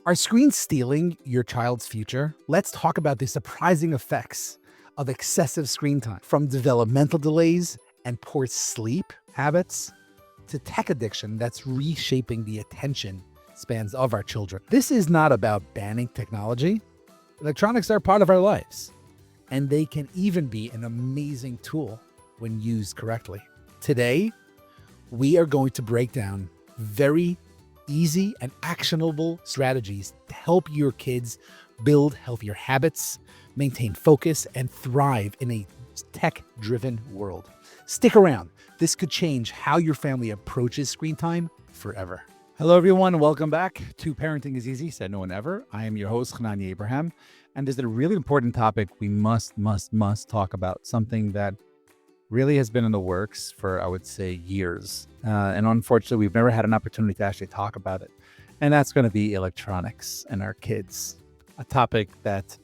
Are screens stealing your child's future? Let's talk about the surprising effects of excessive screen time, from developmental delays and poor sleep habits to tech addiction that's reshaping the attention spans of our children. This is not about banning technology. Electronics are part of our lives, and they can even be an amazing tool when used correctly. Today, we are going to break down very easy and actionable strategies to help your kids build healthier habits, maintain focus, and thrive in a tech-driven world. Stick around. This could change how your family approaches screen time forever. Hello, everyone. Welcome back to Parenting is Easy, Said No One Ever. I am your host, Chananya Abraham, and there's a really important topic we must talk about, something that really has been in the works for, I would say, years. And unfortunately, we've never had an opportunity to actually talk about it. And that's going to be electronics and our kids, a topic that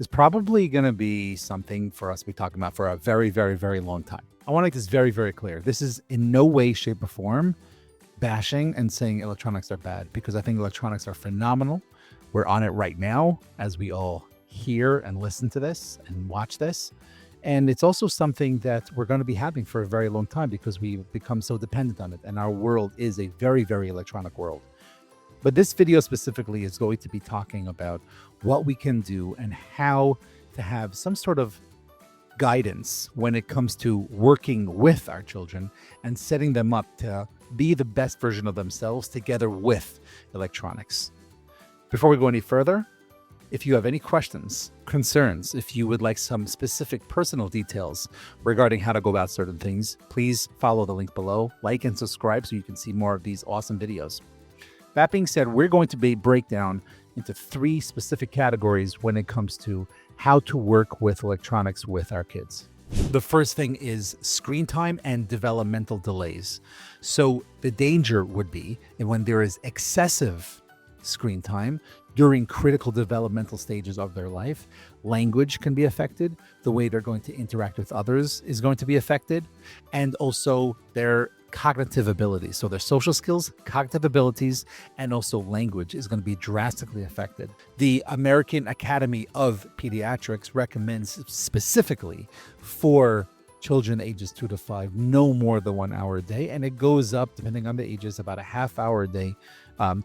is probably going to be something for us to be talking about for a very, very, very long time. I want to make this very, very clear. This is in no way, shape, or form bashing and saying electronics are bad, because I think electronics are phenomenal. We're on it right now as we all hear and listen to this and watch this. And it's also something that we're going to be having for a very long time because we've become so dependent on it. And our world is a very, very electronic world. But this video specifically is going to be talking about what we can do and how to have some sort of guidance when it comes to working with our children and setting them up to be the best version of themselves together with electronics. Before we go any further, if you have any questions, concerns, if you would like some specific personal details regarding how to go about certain things, please follow the link below, like and subscribe so you can see more of these awesome videos. That being said, we're going to break down into 3 specific categories when it comes to how to work with electronics with our kids. The first thing is screen time and developmental delays. So the danger would be when there is excessive screen time during critical developmental stages of their life. Language can be affected. The way they're going to interact with others is going to be affected. And also their cognitive abilities. So their social skills, cognitive abilities, and also language is going to be drastically affected. The American Academy of Pediatrics recommends specifically for children ages 2 to 5, no more than 1 hour a day. And it goes up, depending on the ages, about a half hour a day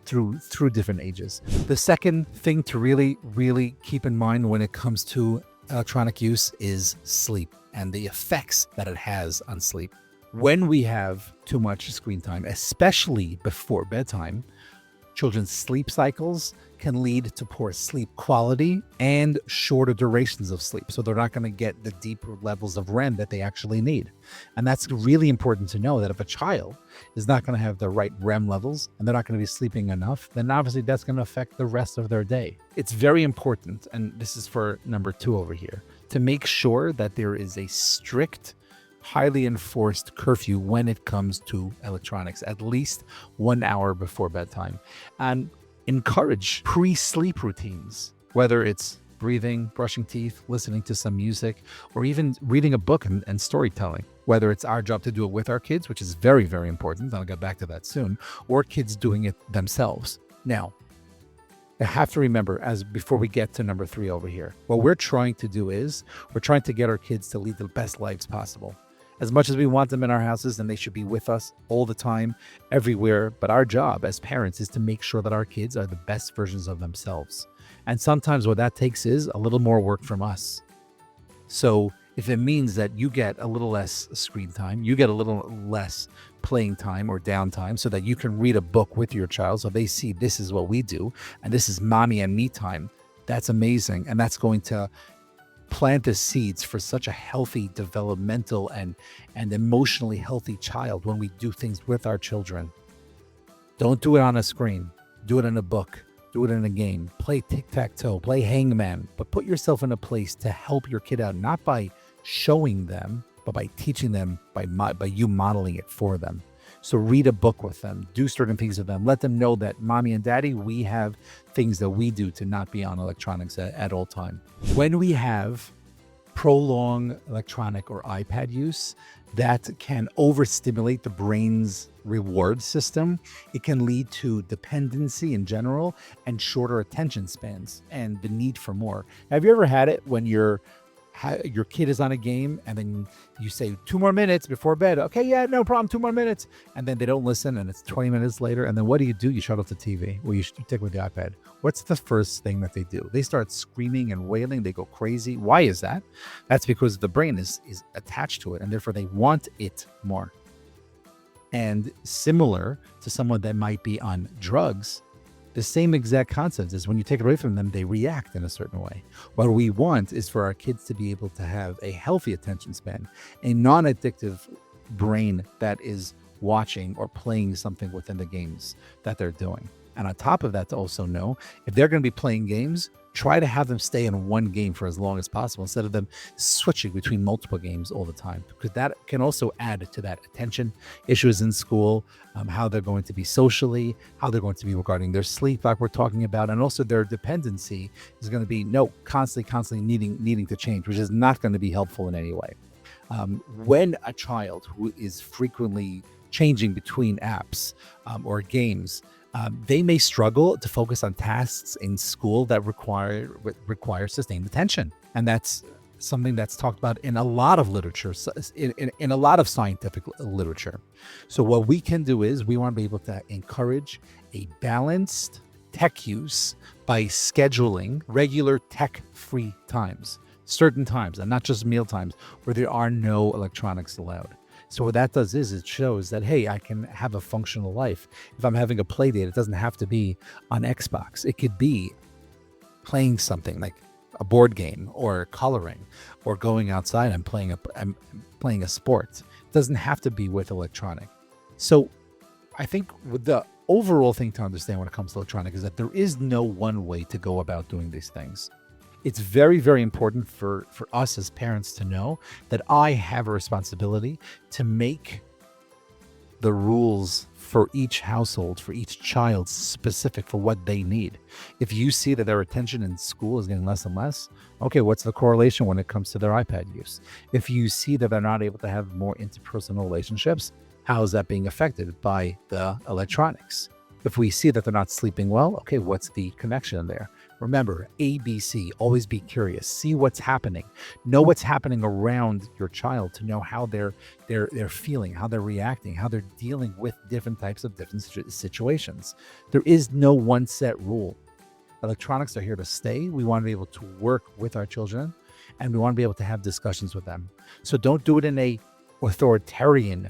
through different ages. The second thing to really keep in mind when it comes to electronic use is sleep and the effects that it has on sleep. When we have too much screen time, especially before bedtime, children's sleep cycles can lead to poor sleep quality and shorter durations of sleep. So they're not going to get the deeper levels of REM that they actually need. And that's really important to know, that if a child is not going to have the right REM levels and they're not going to be sleeping enough, then obviously that's going to affect the rest of their day. It's very important, and this is for number 2 over here, to make sure that there is a strict, highly enforced curfew when it comes to electronics, at least 1 hour before bedtime. And encourage pre-sleep routines, whether it's breathing, brushing teeth, listening to some music, or even reading a book and storytelling. Whether it's our job to do it with our kids, which is very, very important, I'll get back to that soon, or kids doing it themselves. Now, I have to remember, as before we get to number 3 over here, what we're trying to do is we're trying to get our kids to lead the best lives possible. As much as we want them in our houses and they should be with us all the time, everywhere, but our job as parents is to make sure that our kids are the best versions of themselves. And sometimes what that takes is a little more work from us. So if it means that you get a little less screen time, you get a little less playing time or downtime so that you can read a book with your child so they see this is what we do and this is mommy and me time, that's amazing. And that's going to plant the seeds for such a healthy, developmental, and emotionally healthy child when we do things with our children. Don't do it on a screen. Do it in a book. Do it in a game. Play tic-tac-toe. Play hangman. But put yourself in a place to help your kid out, not by showing them, but by teaching them, by you modeling it for them. So read a book with them, do certain things with them, let them know that mommy and daddy, we have things that we do to not be on electronics at all time. When we have prolonged electronic or iPad use, that can overstimulate the brain's reward system. It can lead to dependency in general and shorter attention spans and the need for more. Have you ever had it when your kid is on a game and then you say 2 more minutes before bed? Okay, yeah, no problem, 2 more minutes. And then they don't listen and it's 20 minutes later. And then what do? You shut off the TV or you take with the iPad. What's the first thing that they do? They start screaming and wailing. They go crazy. Why is that? That's because the brain is attached to it and therefore they want it more. And similar to someone that might be on drugs, the same exact concept is when you take it away from them, they react in a certain way. What we want is for our kids to be able to have a healthy attention span, a non-addictive brain that is watching or playing something within the games that they're doing. And on top of that, to also know if they're going to be playing games, try to have them stay in one game for as long as possible instead of them switching between multiple games all the time, because that can also add to that attention issues in school, how they're going to be socially, how they're going to be regarding their sleep, like we're talking about, and also their dependency is going to be constantly needing to change, which is not going to be helpful in any way. When a child who is frequently changing between apps or games, they may struggle to focus on tasks in school that require sustained attention. And that's something that's talked about in a lot of literature, in a lot of scientific literature. So what we can do is we want to be able to encourage a balanced tech use by scheduling regular tech-free times, certain times, and not just meal times where there are no electronics allowed. So what that does is it shows that, hey, I can have a functional life. If I'm having a play date, it doesn't have to be on Xbox. It could be playing something like a board game or coloring or going outside and playing a sport. It doesn't have to be with electronic. So I think the overall thing to understand when it comes to electronic is that there is no one way to go about doing these things. It's very, very important for us as parents to know that I have a responsibility to make the rules for each household, for each child, specific for what they need. If you see that their attention in school is getting less and less, okay, what's the correlation when it comes to their iPad use? If you see that they're not able to have more interpersonal relationships, how is that being affected by the electronics? If we see that they're not sleeping well, okay, what's the connection there? Remember, ABC, always be curious, see what's happening, know what's happening around your child to know how they're feeling, how they're reacting, how they're dealing with different situations. There is no one set rule. Electronics are here to stay. We want to be able to work with our children and we want to be able to have discussions with them. So don't do it in a authoritarian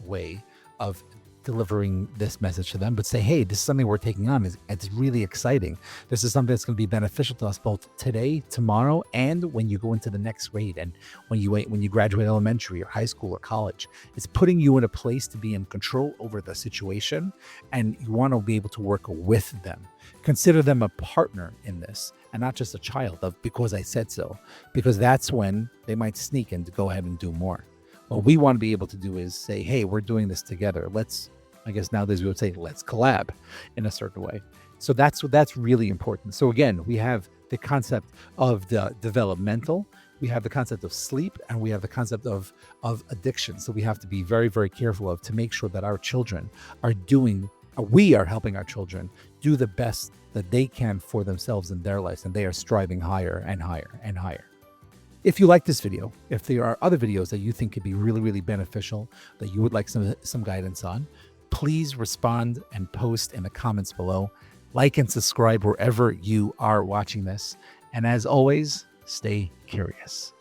way of delivering this message to them, but say, hey, this is something we're taking on. It's really exciting. This is something that's going to be beneficial to us both today, tomorrow, and when you go into the next grade and when you graduate elementary or high school or college. It's putting you in a place to be in control over the situation, and you want to be able to work with them. Consider them a partner in this and not just a child of because I said so, because that's when they might sneak and go ahead and do more. What we want to be able to do is say, hey, we're doing this together. I guess nowadays we would say, let's collab in a certain way. So that's really important. So again, we have the concept of the developmental, we have the concept of sleep, and we have the concept of addiction. So we have to be very, very careful of to make sure that our children we are helping our children do the best that they can for themselves in their lives, and they are striving higher and higher and higher. If you like this video, if there are other videos that you think could be really, really beneficial, that you would like some guidance on, please respond and post in the comments below. Like and subscribe wherever you are watching this. And as always, stay curious.